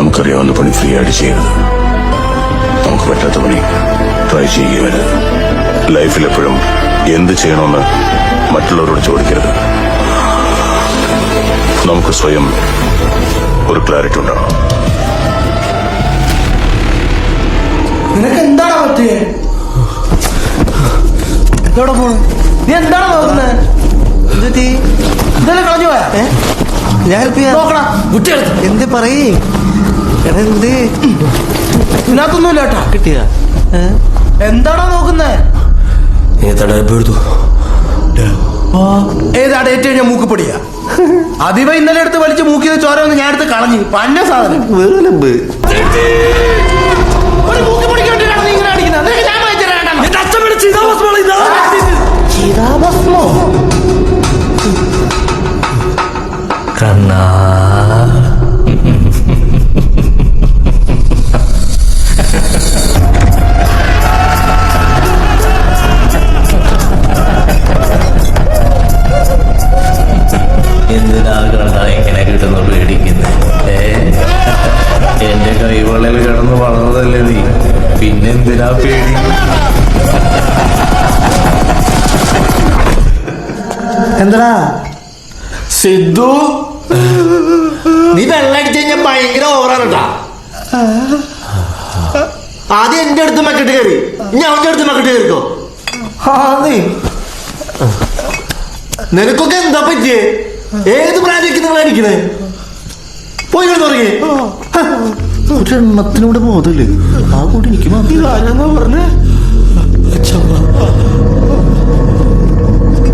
നമുക്കറിയാവുന്ന പണി ഫ്രീ ആയിട്ട് ചെയ്യരുത്. നമുക്ക് പറ്റാത്ത പണി ട്രൈ ചെയ്യുകയരുത്. ലൈഫിൽ എപ്പോഴും എന്ത് ചെയ്യണമെന്ന് മറ്റുള്ളവരോട് ചോദിക്കരുത്. നമുക്ക് സ്വയം ഒരു ക്ലാരിറ്റി ഉണ്ടാവണം. നിനക്ക് എന്താണ് പറ്റിയേ? എവിടെ പോണു? നീ എന്താണ് നോക്കുന്നത്? ഇതെല്ലാം കളഞ്ഞു പോയാ? ഞാൻ നോക്കടാ കുട്ടിയെടുത്ത് എന്ത് പറയേ? എന്ത് ഇതിനകത്തൊന്നുമില്ല കേട്ടാ. കിട്ടിയ എന്താണോ നോക്കുന്നേ? ഏതാ ഡേറ്റ് കഴിഞ്ഞ മൂക്കുപൊടിയാ? അതിവ ഇന്നലെ എടുത്ത് വലിച്ച് മൂക്കിയത് ചോര ഒന്ന് ഞാൻ എടുത്ത് കളഞ്ഞു. പന്ന സാധനം വേറെമ്പ് കണ്ണാ എന്തിനാ കണ്ണാ ഇങ്ങനെ കിട്ടുന്നു പേടിക്കുന്നത്? എന്റെ കൈവളയിൽ കിടന്ന് വളർന്നതല്ലേ നീ, പിന്നെന്തിനാ പേടി? എന്താ സിദ്ധു, നീ വെള്ളം അടിച്ചു കഴിഞ്ഞാൽ ഭയങ്കര ഓവറാണ് കേട്ടാ. ആദ്യം എന്റെ അടുത്ത് മക്കിട്ട് കയറി, ഇനി അവന്റെ അടുത്ത് മക്കിട്ട് കയറിക്കോ. നിനക്കൊക്കെ എന്താ പറ്റിയേ? ഏത് പ്രായത്തേക്ക് നിങ്ങൾ അടിക്കണേ? പോയി തുടങ്ങി. ഒരു എണ്ണത്തിനൂടെ ബോധമില്ലേ? ആ കൂടി എനിക്ക് പറഞ്ഞേ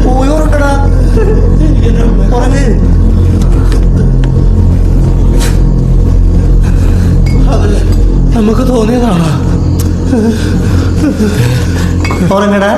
പോയി ഉറക്കടാ. ഉറങ്ങ്. നമുക്ക് തോന്നിയതാണോ? ഉറങ്ങടാ.